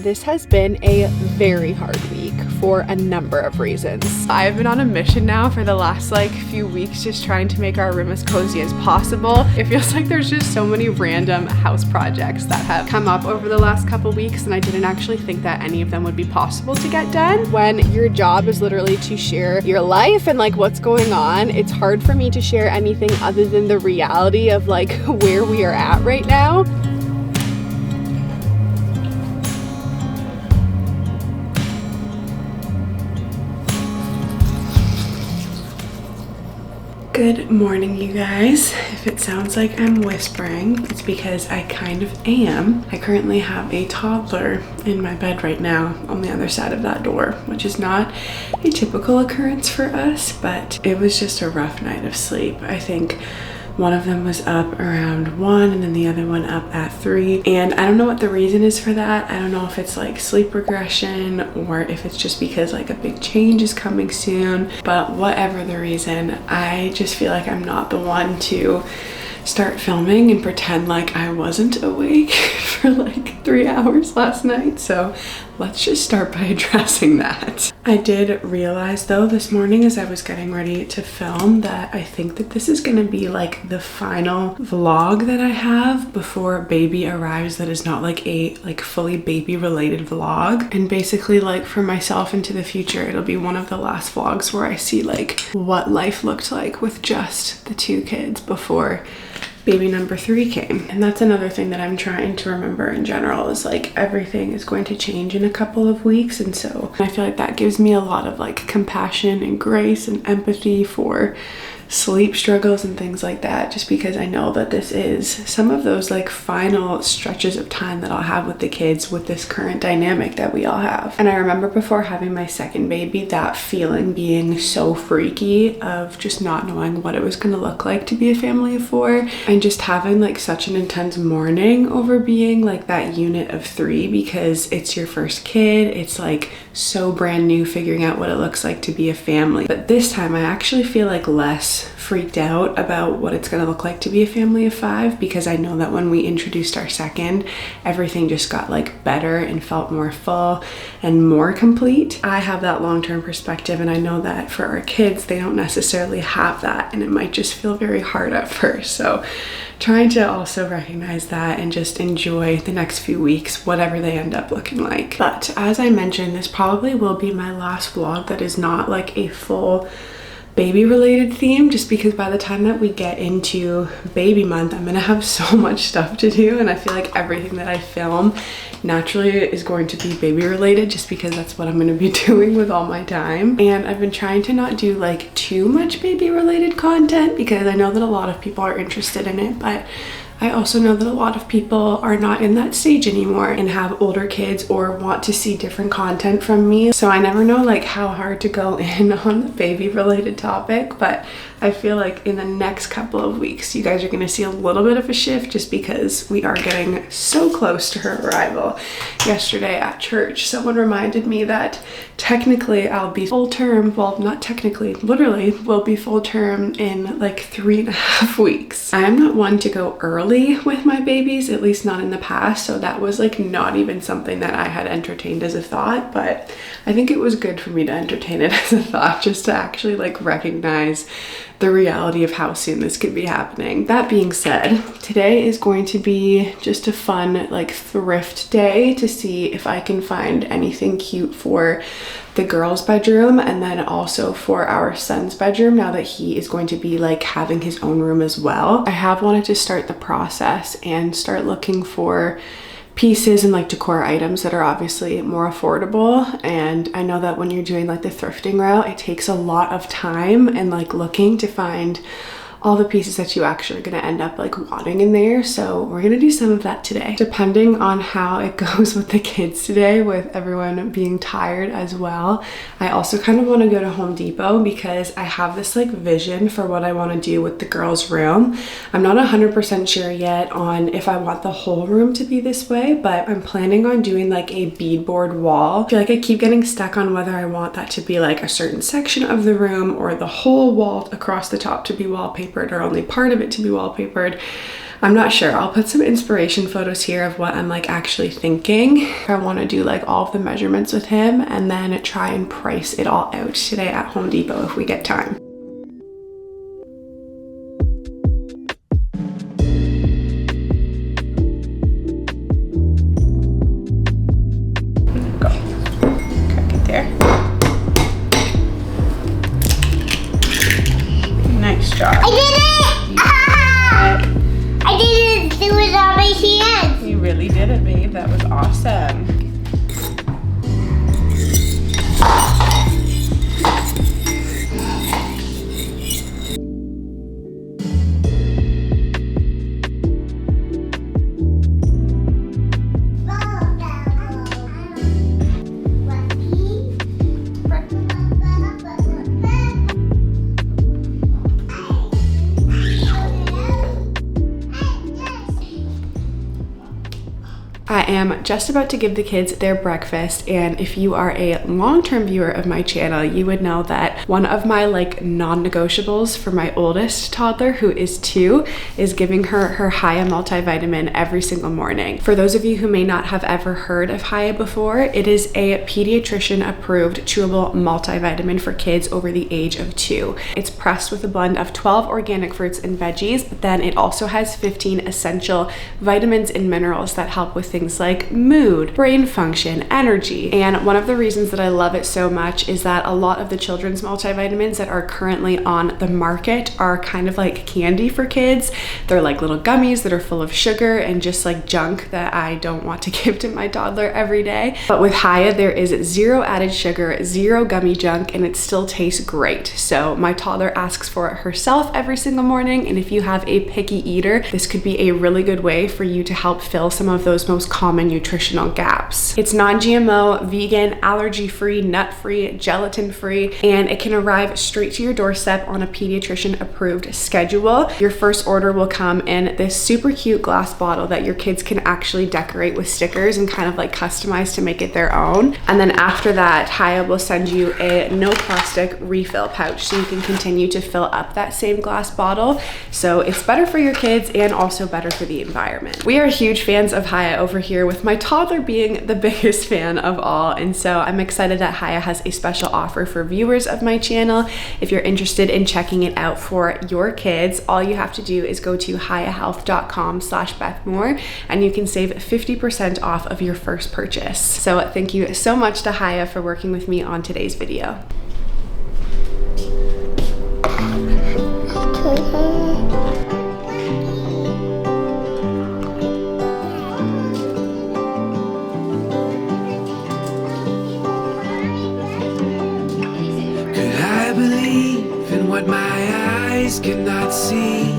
This has been a very hard week for a number of reasons. I've been on a mission now for the last few weeks, just trying to make our room as cozy as possible. It feels like there's just so many random house projects that have come up over the last couple weeks, and I didn't actually think that any of them would be possible to get done. When your job is literally to share your life and what's going on, it's hard for me to share anything other than the reality of where we are at right now. Good morning, you guys. If it sounds like I'm whispering, it's because I kind of am. I currently have a toddler in my bed right now on the other side of that door, which is not a typical occurrence for us, but it was just a rough night of sleep. I think one of them was up around 1 and then the other one up at 3. And I don't know what the reason is for that. I don't know if it's sleep regression or if it's just because a big change is coming soon. But whatever the reason, I just feel like I'm not the one to start filming and pretend like I wasn't awake for 3 hours last night. So let's just start by addressing that. I did realize though this morning as I was getting ready to film that I think that this is gonna be the final vlog that I have before baby arrives that is not a fully baby related vlog. And basically for myself into the future, it'll be one of the last vlogs where I see what life looked like with just the 2 kids before baby number 3 came. And that's another thing that I'm trying to remember in general is everything is going to change in a couple of weeks, and so I feel like that gives me a lot of compassion and grace and empathy for sleep struggles and things like that, just because I know that this is some of those final stretches of time that I'll have with the kids with this current dynamic that we all have. And I remember before having my second baby, that feeling being so freaky of just not knowing what it was going to look like to be a family of 4, and just having such an intense mourning over being that unit of 3, because it's your first kid. It's so brand new figuring out what it looks like to be a family. But this time I actually feel less freaked out about what it's going to look like to be a family of 5, because I know that when we introduced our second, everything just got better and felt more full and more complete. I have that long-term perspective, and I know that for our kids they don't necessarily have that, and it might just feel very hard at first. So trying to also recognize that and just enjoy the next few weeks, whatever they end up looking like. But as I mentioned, this probably will be my last vlog that is not a full baby related theme, just because by the time that we get into baby month, I'm gonna have so much stuff to do, and I feel everything that I film naturally is going to be baby related, just because that's what I'm gonna be doing with all my time. And I've been trying to not do too much baby related content, because I know that a lot of people are interested in it, but I also know that a lot of people are not in that stage anymore and have older kids or want to see different content from me. So I never know how hard to go in on the baby related topic, but I feel in the next couple of weeks you guys are going to see a little bit of a shift, just because we are getting so close to her arrival. Yesterday at church, someone reminded me that technically I'll be full term, well, not technically, literally will be full term in 3.5 weeks. I am not one to go early with my babies, at least not in the past, so that was not even something that I had entertained as a thought, but I think it was good for me to entertain it as a thought, just to actually recognize the reality of how soon this could be happening. That being said, today is going to be just a fun thrift day to see if I can find anything cute for the girls' bedroom, and then also for our son's bedroom, now that he is going to be having his own room as well. I have wanted to start the process and start looking for pieces and decor items that are obviously more affordable. And I know that when you're doing the thrifting route, it takes a lot of time and looking to find all the pieces that you actually are going to end up wanting in there. So we're going to do some of that today, depending on how it goes with the kids today, with everyone being tired as well. I also kind of want to go to Home Depot, because I have this vision for what I want to do with the girls' room. I'm not 100% sure yet on if I want the whole room to be this way, but I'm planning on doing a beadboard wall. I feel I keep getting stuck on whether I want that to be a certain section of the room or the whole wall across the top to be wallpapered or only part of it to be wallpapered. I'm not sure. I'll put some inspiration photos here of what I'm like actually thinking. I want to do like all of the measurements with him and then try and price it all out today at Home Depot if we get time. Nice job. I did it! I did it! It was on my hands. You really did it, babe. That was awesome. I am just about to give the kids their breakfast, and if you are a long-term viewer of my channel, you would know that one of my like non-negotiables for my oldest toddler, who is 2, is giving her her Hiya multivitamin every single morning. For those of you who may not have ever heard of Hiya before, it is a pediatrician approved chewable multivitamin for kids over the age of 2. It's pressed with a blend of 12 organic fruits and veggies, but then it also has 15 essential vitamins and minerals that help with things like mood, brain function, energy. And one of the reasons that I love it so much is that a lot of the children's multivitamins that are currently on the market are kind of like candy for kids. They're like little gummies that are full of sugar and just like junk that I don't want to give to my toddler every day. But with Hiya, there is 0 added sugar, 0 gummy junk, and it still tastes great. So my toddler asks for it herself every single morning, and if you have a picky eater, this could be a really good way for you to help fill some of those most common nutritional gaps. It's non-GMO, vegan, allergy-free, nut-free, gelatin-free, and it can arrive straight to your doorstep on a pediatrician-approved schedule. Your first order will come in this super cute glass bottle that your kids can actually decorate with stickers and kind of like customize to make it their own. And then after that, Hiya will send you a no plastic refill pouch so you can continue to fill up that same glass bottle. So it's better for your kids and also better for the environment. We are huge fans of Hiya over here, with my toddler being the biggest fan of all, and so I'm excited that Hiya has a special offer for viewers of my channel. If you're interested in checking it out for your kids, all you have to do is go to hiyahealth.com/BethMoore and you can save 50% off of your first purchase. So thank you so much to Hiya for working with me on today's video. What my eyes cannot see,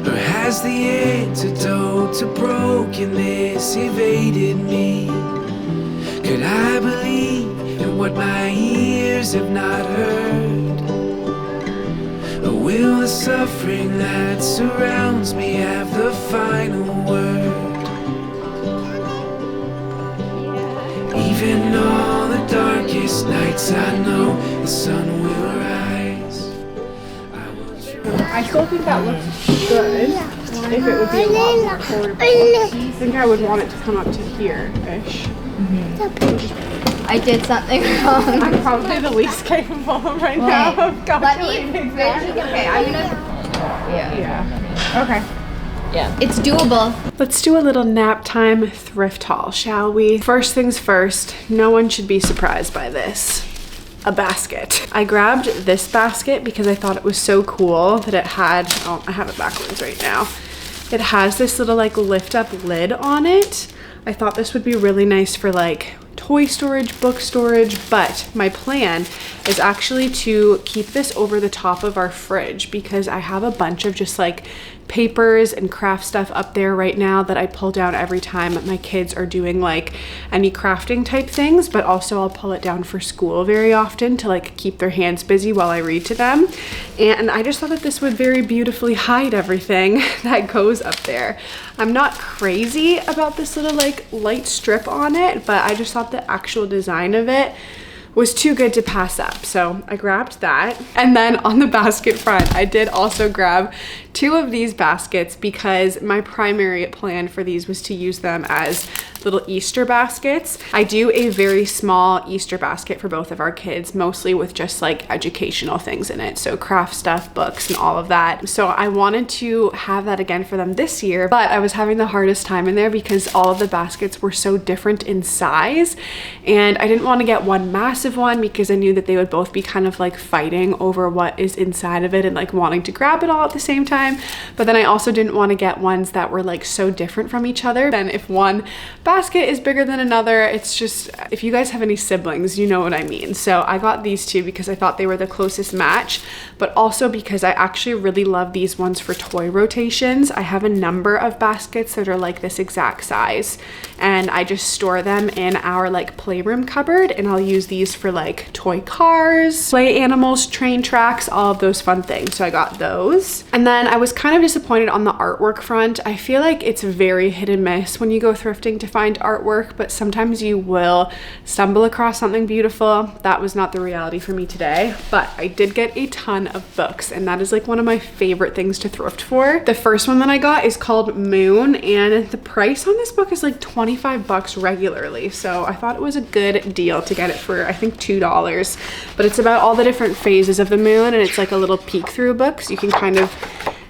or has the antidote to brokenness evaded me? Could I believe in what my ears have not heard, or will the suffering that surrounds me have the final word? Even on the darkest nights, I know the sun will rise. I still think that looks good. If it would be a lot more affordable, I think I would want it to come up to here-ish. I did something wrong. I'm probably the least capable right now of calculating that. Okay, I'm gonna... Yeah. Okay. Yeah. It's doable. Let's do a little nap time thrift haul, shall we? First things first, no one should be surprised by this. A basket. I grabbed this basket because I thought it was so cool that it had, oh, I have it backwards right now. It has this little like lift up lid on it. I thought this would be really nice for like toy storage, book storage, but my plan is actually to keep this over the top of our fridge because I have a bunch of just like papers and craft stuff up there right now that I pull down every time my kids are doing like any crafting type things, but also I'll pull it down for school very often to like keep their hands busy while I read to them. And I just thought that this would very beautifully hide everything that goes up there. I'm not crazy about this little like light strip on it, but I just thought the actual design of it was too good to pass up. So I grabbed that. And then on the basket front, I did also grab 2 of these baskets because my primary plan for these was to use them as little Easter baskets. I do a very small Easter basket for both of our kids, mostly with just like educational things in it. So craft stuff, books, and all of that. So I wanted to have that again for them this year, but I was having the hardest time in there because all of the baskets were so different in size. And I didn't want to get one massive one because I knew that they would both be kind of like fighting over what is inside of it and like wanting to grab it all at the same time. But then I also didn't want to get ones that were like so different from each other. Then if one basket is bigger than another, it's just, if you guys have any siblings, you know what I mean. So I got these 2 because I thought they were the closest match, but also because I actually really love these ones for toy rotations. I have a number of baskets that are like this exact size, and I just store them in our like playroom cupboard, and I'll use these for like toy cars, play animals, train tracks, all of those fun things. So I got those. And then I was kind of disappointed on the artwork front. I feel like it's very hit and miss when you go thrifting to find artwork, but sometimes you will stumble across something beautiful. That was not the reality for me today, but I did get a ton of books, and that is like one of my favorite things to thrift for. The first one that I got is called Moon, and the price on this book is like 25 bucks regularly. So I thought it was a good deal to get it for, I think, $2, but it's about all the different phases of the moon, and it's like a little peek through book, so you can kind of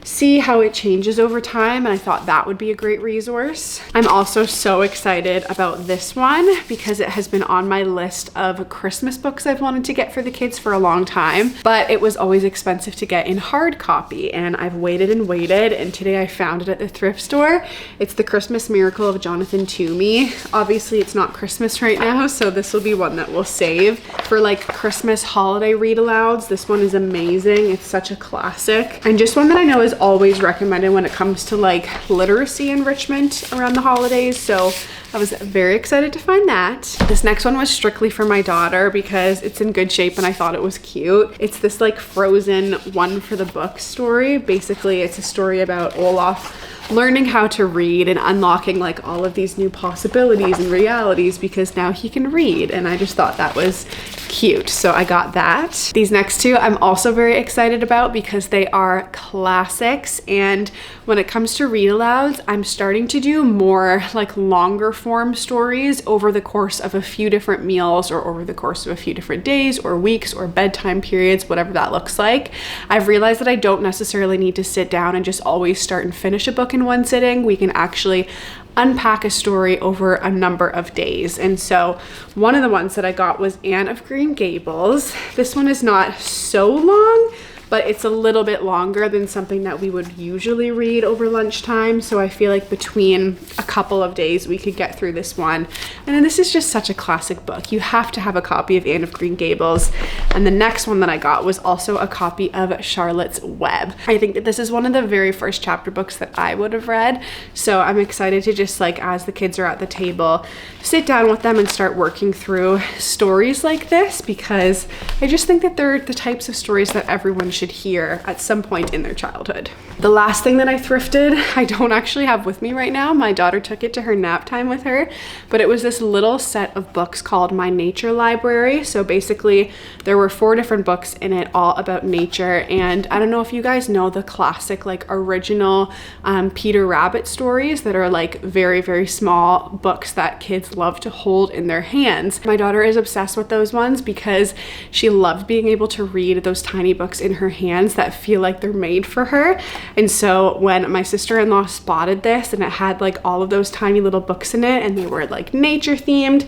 see how it changes over time, and I thought that would be a great resource. I'm also so excited about this one because it has been on my list of Christmas books I've wanted to get for the kids for a long time, but it was always expensive to get in hard copy, and I've waited and waited, and today I found it at the thrift store. It's The Christmas Miracle of Jonathan Toomey. Obviously it's not Christmas right now, so this will be one that we'll save for like Christmas holiday read alouds. This one is amazing. It's such a classic, and just one that I know is always recommended when it comes to like literacy enrichment around the holidays. So I was very excited to find that. This next one was strictly for my daughter because it's in good shape and I thought it was cute. It's this like Frozen one for the book story. Basically, it's a story about Olaf learning how to read and unlocking like all of these new possibilities and realities because now he can read, and I just thought that was cute, so I got that. These next 2 I'm also very excited about because they are classics, and when it comes to read alouds, I'm starting to do more like longer form stories over the course of a few different meals or over the course of a few different days or weeks or bedtime periods, whatever that looks like. I've realized that I don't necessarily need to sit down and just always start and finish a book in one sitting. We can actually unpack a story over a number of days. And so one of the ones that I got was Anne of Green Gables. This one is not so long, but it's a little bit longer than something that we would usually read over lunchtime. So I feel like between a couple of days, we could get through this one. And then this is just such a classic book. You have to have a copy of Anne of Green Gables. And the next one that I got was also a copy of Charlotte's Web. I think that this is one of the very first chapter books that I would have read. So I'm excited to just like, as the kids are at the table, sit down with them and start working through stories like this, because I just think that they're the types of stories that everyone should hear at some point in their childhood. The last thing that I thrifted, I don't actually have with me right now. My daughter took it to her nap time with her, but it was this little set of books called My Nature Library. So basically there were 4 different books in it, all about nature. And I don't know if you guys know the classic like original Peter Rabbit stories that are like very, very small books that kids love to hold in their hands. My daughter is obsessed with those ones because she loved being able to read those tiny books in her hands that feel like they're made for her. And so when my sister-in-law spotted this and it had like all of those tiny little books in it and they were like nature themed,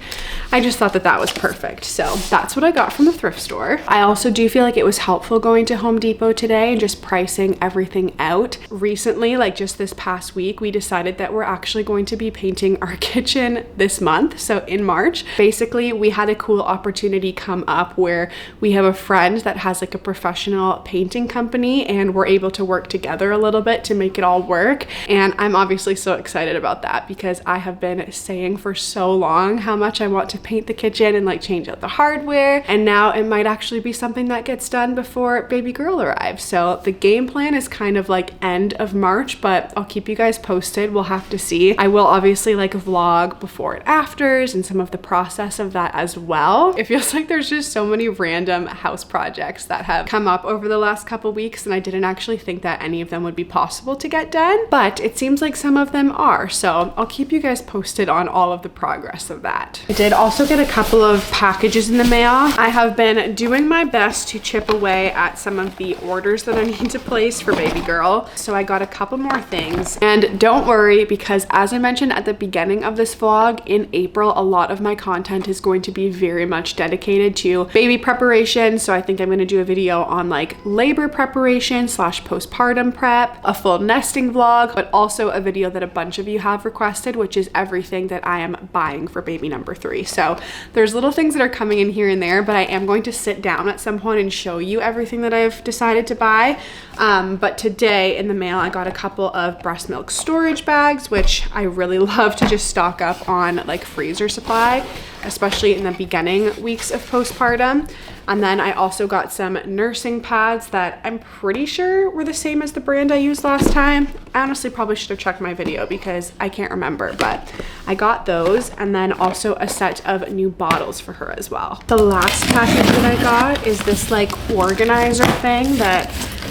I just thought that that was perfect. So that's what I got from the thrift store. I also do feel like it was helpful going to Home Depot today and just pricing everything out. Recently, like just this past week, we decided that we're actually going to be painting our kitchen this month. So in March, basically we had a cool opportunity come up where we have a friend that has like a professional painting company, and we're able to work together a little bit to make it all work. And I'm obviously so excited about that because I have been saying for so long how much I want to paint the kitchen and like change out the hardware. And now it might actually be something that gets done before baby girl arrives. So the game plan is kind of like end of March, but I'll keep you guys posted. We'll have to see. I will obviously like vlog before and afters and some of the process of that as well. It feels like there's just so many random house projects that have come up over the last couple weeks, and I didn't actually think that any of them would be possible to get done, but it seems like some of them are. So I'll keep you guys posted on all of the progress of that. I did also get a couple of packages in the mail. I have been doing my best to chip away at some of the orders that I need to place for baby girl. So I got a couple more things, and don't worry, because as I mentioned at the beginning of this vlog, in April, a lot of my content is going to be very much dedicated to baby preparation. So I think I'm going to do a video on like labor preparation / postpartum prep, a full nesting vlog, but also a video that a bunch of you have requested, which is everything that I am buying for baby number 3. So there's little things that are coming in here and there, but I am going to sit down at some point and show you everything that I've decided to buy. But today in the mail, I got a couple of breast milk storage bags, which I really love to just stock up on like freezer supply, especially in the beginning weeks of postpartum. And then I also got some nursing pads that I'm pretty sure were the same as the brand I used last time. I honestly probably should have checked my video because I can't remember, but I got those, and then also a set of new bottles for her as well. The last package that I got is this like organizer thing that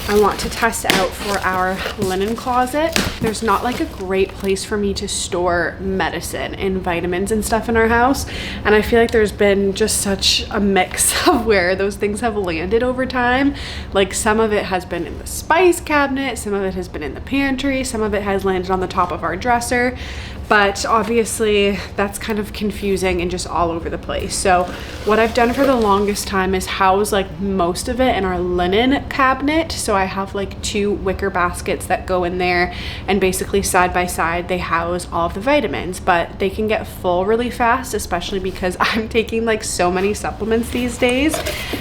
I want to test out for our linen closet. There's not like a great place for me to store medicine and vitamins and stuff in our house, and I feel like there's been just such a mix of where those things have landed over time. Like some of it has been in the spice cabinet, some of it has been in the pantry, some of it has landed on the top of our dresser. But obviously that's kind of confusing and just all over the place. So what I've done for the longest time is house like most of it in our linen cabinet. So I have like 2 wicker baskets that go in there, and basically side by side they house all of the vitamins, but they can get full really fast, especially because I'm taking like so many supplements these days.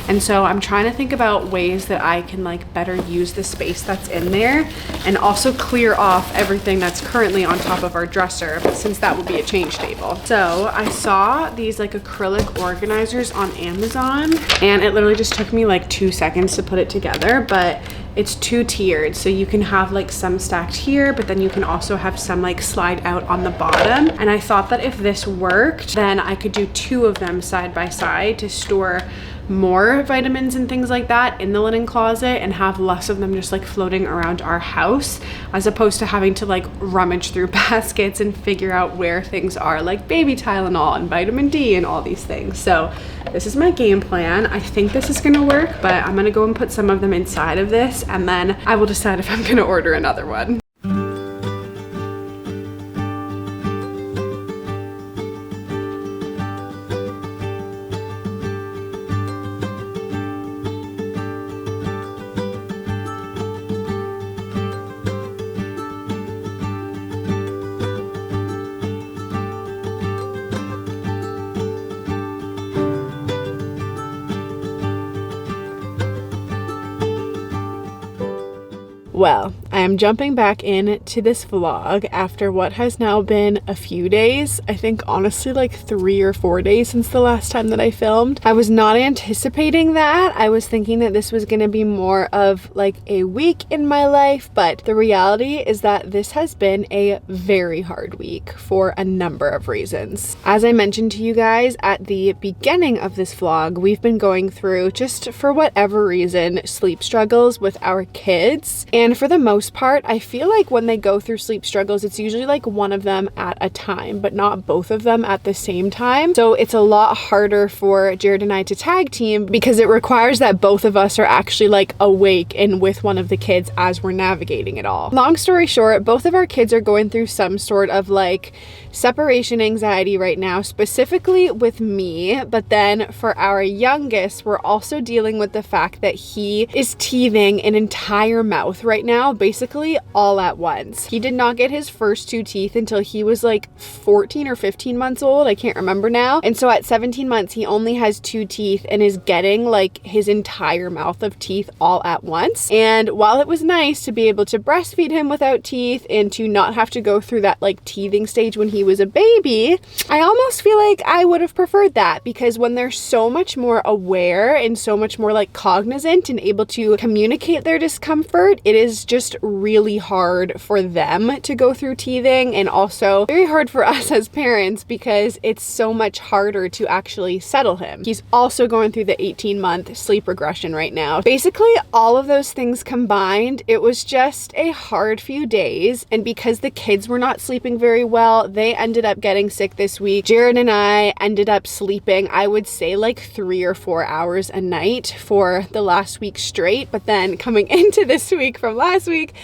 And so I'm trying to think about ways that I can like better use the space that's in there and also clear off everything that's currently on top of our dresser, since that will be a change table. So I saw these like acrylic organizers on Amazon, and it literally just took me like 2 seconds to put it together, but it's 2-tiered. So you can have like some stacked here, but then you can also have some like slide out on the bottom. And I thought that if this worked, then I could do 2 of them side by side to store more vitamins and things like that in the linen closet and have less of them just like floating around our house, as opposed to having to like rummage through baskets and figure out where things are, like baby Tylenol and vitamin D and all these things. So this is my game plan. I think this is gonna work, but I'm gonna go and put some of them inside of this, and then I will decide if I'm gonna order another one. Well, I am jumping back into this vlog after what has now been a few days. I think honestly like 3 or 4 days since the last time that I filmed. I was not anticipating that. I was thinking that this was going to be more of like a week in my life, but the reality is that this has been a very hard week for a number of reasons. As I mentioned to you guys at the beginning of this vlog, we've been going through, just for whatever reason, sleep struggles with our kids. And for the most part, I feel like when they go through sleep struggles, it's usually like one of them at a time, but not both of them at the same time. So it's a lot harder for Jared and I to tag team because it requires that both of us are actually like awake and with one of the kids as we're navigating it all. Long story short, both of our kids are going through some sort of like separation anxiety right now, specifically with me. But then for our youngest, we're also dealing with the fact that he is teething an entire mouth right now, basically basically all at once. He did not get his first 2 teeth until he was like 14 or 15 months old. I can't remember now. And so at 17 months, he only has 2 teeth and is getting like his entire mouth of teeth all at once. And while it was nice to be able to breastfeed him without teeth and to not have to go through that like teething stage when he was a baby, I almost feel like I would have preferred that, because when they're so much more aware and so much more like cognizant and able to communicate their discomfort, it is just really hard for them to go through teething, and also very hard for us as parents because it's so much harder to actually settle him. He's also going through the 18-month sleep regression right now. Basically, all of those things combined, it was just a hard few days, and because the kids were not sleeping very well, they ended up getting sick this week. Jared and I ended up sleeping, I would say like 3 or 4 hours a night for the last week straight, but then coming into this week from last week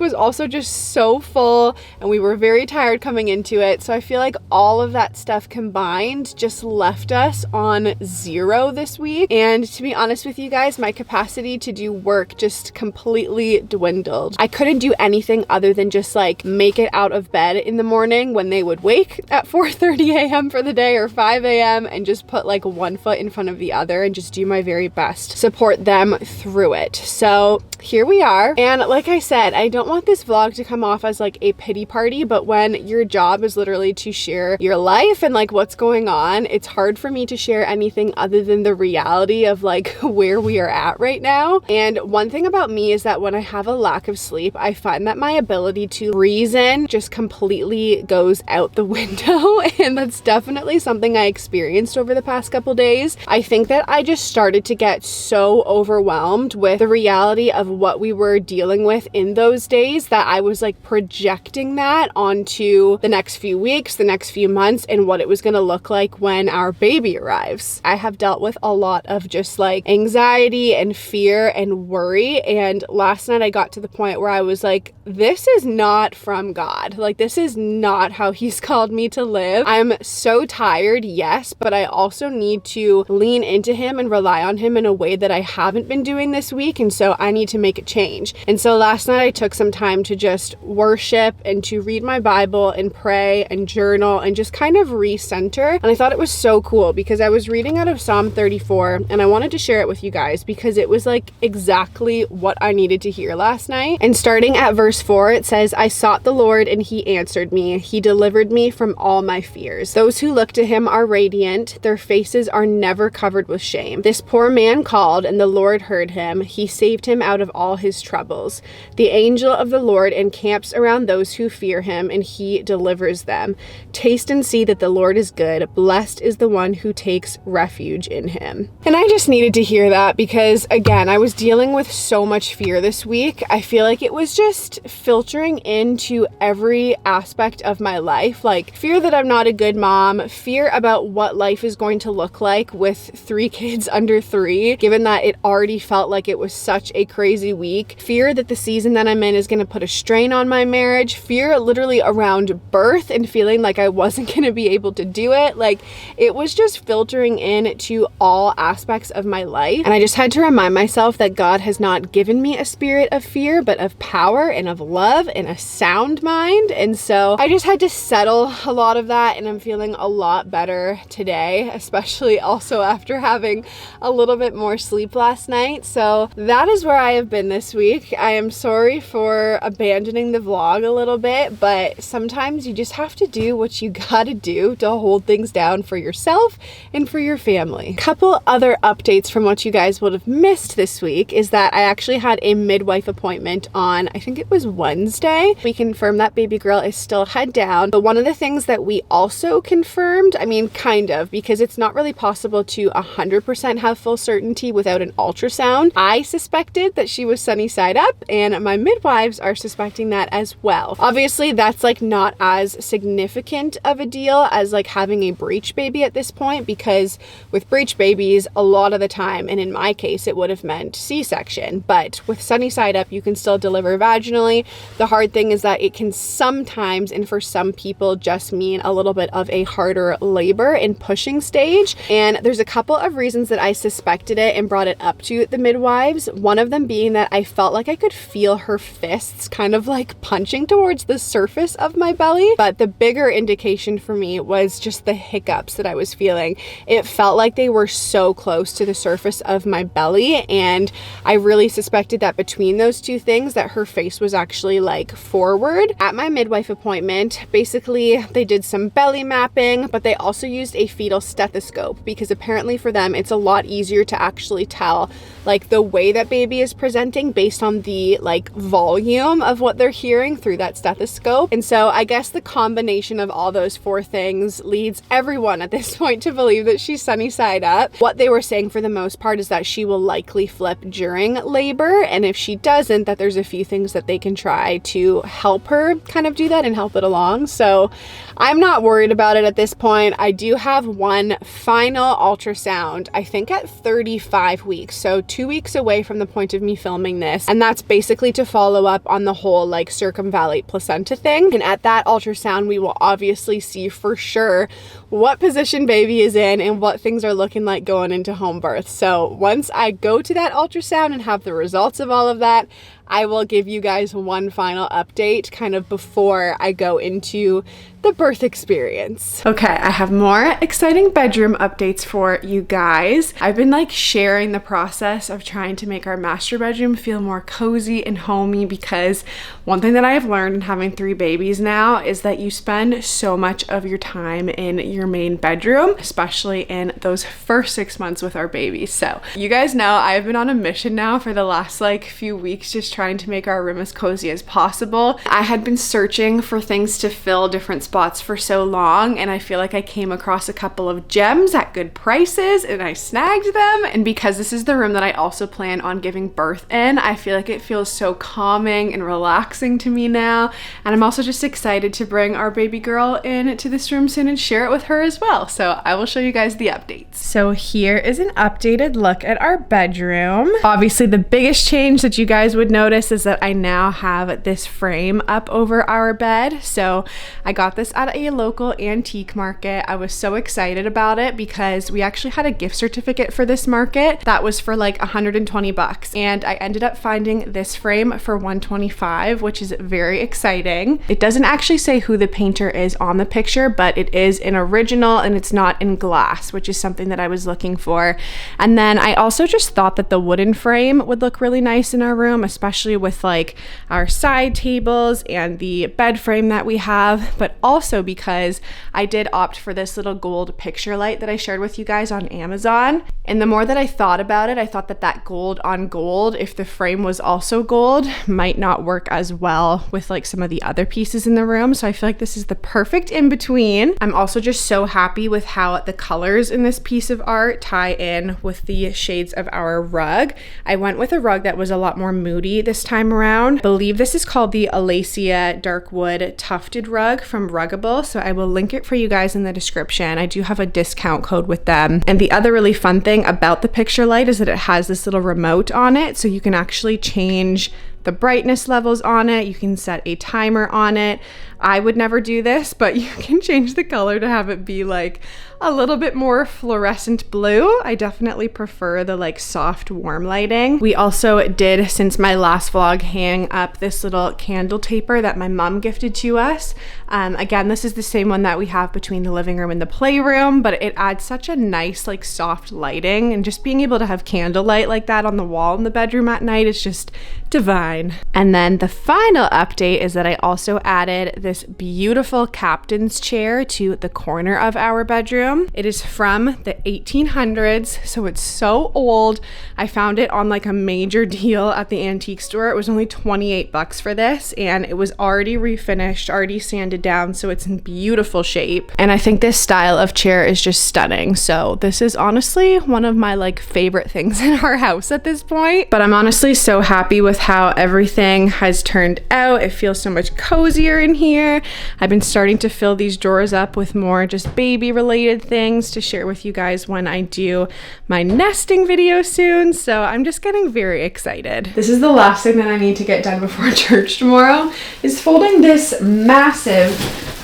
was also just so full and we were very tired coming into it. So I feel like all of that stuff combined just left us on 0 this week. And to be honest with you guys, my capacity to do work just completely dwindled. I couldn't do anything other than just like make it out of bed in the morning when they would wake at 4:30 a.m. for the day or 5 a.m. and just put like one foot in front of the other and just do my very best to support them through it. So here we are. And like I said, I don't want this vlog to come off as like a pity party, but when your job is literally to share your life and like what's going on, it's hard for me to share anything other than the reality of like where we are at right now. And one thing about me is that when I have a lack of sleep, I find that my ability to reason just completely goes out the window. And that's definitely something I experienced over the past couple days. I think that I just started to get so overwhelmed with the reality of what we were dealing with in those days that I was like projecting that onto the next few weeks, the next few months, and what it was going to look like when our baby arrives. I have dealt with a lot of just like anxiety and fear and worry, and last night I got to the point where I was like, this is not from God. Like, this is not how he's called me to live. I'm so tired, yes, but I also need to lean into him and rely on him in a way that I haven't been doing this week, and so I need to make a change. And so last night I took some time to just worship and to read my Bible and pray and journal and just kind of recenter. And I thought it was so cool because I was reading out of Psalm 34 and I wanted to share it with you guys because it was like exactly what I needed to hear last night. And starting at verse 4, it says, "I sought the Lord and he answered me. He delivered me from all my fears. Those who look to him are radiant. Their faces are never covered with shame. This poor man called and the Lord heard him. He saved him out of all his troubles. The angel of the Lord encamps around those who fear him and he delivers them. Taste and see that the Lord is good. Blessed is the one who takes refuge in him." And I just needed to hear that because, again, I was dealing with so much fear this week. I feel like it was just filtering into every aspect of my life, like fear that I'm not a good mom, fear about what life is going to look like with 3 kids under 3, given that it already felt like it was such a crazy week, fear that the season that I'm in is going to put a strain on my marriage, fear literally around birth and feeling like I wasn't going to be able to do it. Like, it was just filtering in to all aspects of my life. And I just had to remind myself that God has not given me a spirit of fear, but of power and of love and a sound mind. And so I just had to settle a lot of that, and I'm feeling a lot better today, especially also after having a little bit more sleep last night. So that is where I have been this week. I am sorry for abandoning the vlog a little bit, but sometimes you just have to do what you gotta do to hold things down for yourself and for your family. Couple other updates from what you guys would have missed this week is that I actually had a midwife appointment on, I think it was Wednesday. We confirmed that baby girl is still head down. But one of the things that we also confirmed, I mean, kind of, because it's not really possible to 100% have full certainty without an ultrasound. I suspected that she was sunny side up, and my midwives are suspecting that as well. Obviously, that's like not as significant of a deal as like having a breech baby at this point, because with breech babies, a lot of the time, and in my case, it would have meant C-section, but with sunny side up, you can still deliver vaginally. The hard thing is that it can sometimes, and for some people, just mean a little bit of a harder labor and pushing stage. And there's a couple of reasons that I suspected it and brought it up to the midwives. One of them being being that I felt like I could feel her fists kind of like punching towards the surface of my belly. But the bigger indication for me was just the hiccups that I was feeling. It felt like they were so close to the surface of my belly, and I really suspected that between those two things that her face was actually like forward. At my midwife appointment, basically they did some belly mapping, but they also used a fetal stethoscope because apparently for them it's a lot easier to actually tell like the way that baby is presenting based on the like volume of what they're hearing through that stethoscope. And so I guess the combination of all those four things leads everyone at this point to believe that she's sunny side up. What they were saying for the most part is that she will likely flip during labor, and if she doesn't, that there's a few things that they can try to help her kind of do that and help it along. So I'm not worried about it at this point. I do have one final ultrasound, I think at 35 weeks, so 2 weeks away from the point of me filming this, and that's basically to follow up on the whole like circumvallate placenta thing. And at that ultrasound we will obviously see for sure what position baby is in and what things are looking like going into home birth. So once I go to that ultrasound and have the results of all of that, I will give you guys one final update kind of before I go into the birth experience. Okay, I have more exciting bedroom updates for you guys. I've been like sharing the process of trying to make our master bedroom feel more cozy and homey, because one thing that I have learned in having 3 babies now is that you spend so much of your time in your main bedroom, especially in those first 6 months with our babies. So you guys know I've been on a mission now for the last like few weeks, just trying to make our room as cozy as possible. I had been searching for things to fill different spots for so long, and I feel like I came across a couple of gems at good prices and I snagged them. And because this is the room that I also plan on giving birth in, I feel like it feels so calming and relaxing to me now. And I'm also just excited to bring our baby girl in to this room soon and share it with her as well. So I will show you guys the updates. So here is an updated look at our bedroom. Obviously the biggest change that you guys would notice is that I now have this frame up over our bed. So I got this at a local antique market. I was so excited about it because we actually had a gift certificate for this market that was for like 120 bucks, and I ended up finding this frame for 125, which is very exciting. It doesn't actually say who the painter is on the picture, but it is an original and it's not in glass, which is something that I was looking for. And then I also just thought that the wooden frame would look really nice in our room, especially with like our side tables and the bed frame that we have, but also because I did opt for this little gold picture light that I shared with you guys on Amazon. And the more that I thought about it, I thought that that gold on gold, if the frame was also gold, might not work as well with like some of the other pieces in the room. So I feel like this is the perfect in between. I'm also just so happy with how the colors in this piece of art tie in with the shades of our rug. I went with a rug that was a lot more moody this time around. I believe this is called the Alacia Dark Wood Tufted Rug from Ruggable. So I will link it for you guys in the description. I do have a discount code with them. And the other really fun thing about the picture light is that it has this little remote on it, so you can actually change the brightness levels on it. You can set a timer on it. I would never do this, but you can change the color to have it be like a little bit more fluorescent blue. I definitely prefer the like soft warm lighting. We also did, since my last vlog, hang up this little candle taper that my mom gifted to us. Again, this is the same one that we have between the living room and the playroom, but it adds such a nice like soft lighting, and just being able to have candlelight like that on the wall in the bedroom at night is just divine. And then the final update is that I also added this beautiful captain's chair to the corner of our bedroom. It is from the 1800s, so it's so old. I found it on like a major deal at the antique store. It was only 28 bucks for this, and it was already refinished, already sanded down, so it's in beautiful shape. And I think this style of chair is just stunning. So this is honestly one of my like favorite things in our house at this point. But I'm honestly so happy with how everything has turned out. It feels so much cozier in here. I've been starting to fill these drawers up with more just baby related things to share with you guys when I do my nesting video soon. So I'm just getting very excited. This is the last thing that I need to get done before church tomorrow, is folding this massive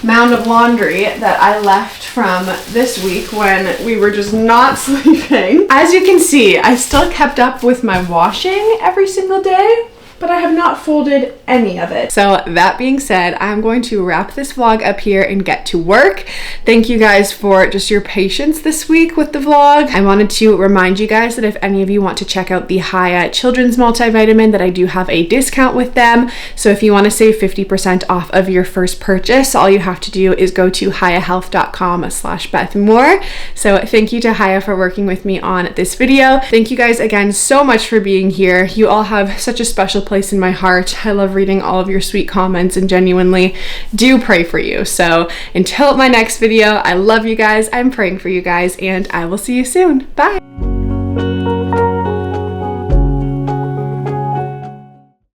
mound of laundry that I left from this week when we were just not sleeping. As you can see, I still kept up with my washing every single day, but I have not folded any of it. So that being said, I'm going to wrap this vlog up here and get to work. Thank you guys for just your patience this week with the vlog. I wanted to remind you guys that if any of you want to check out the Haya Children's Multivitamin, that I do have a discount with them. So if you want to save 50% off of your first purchase, all you have to do is go to hayahealth.com/BethMoore. So thank you to Haya for working with me on this video. Thank you guys again so much for being here. You all have such a special place in my heart. I love reading all of your sweet comments and genuinely do pray for you. So until my next video, I love you guys, I'm praying for you guys, and I will see you soon. Bye.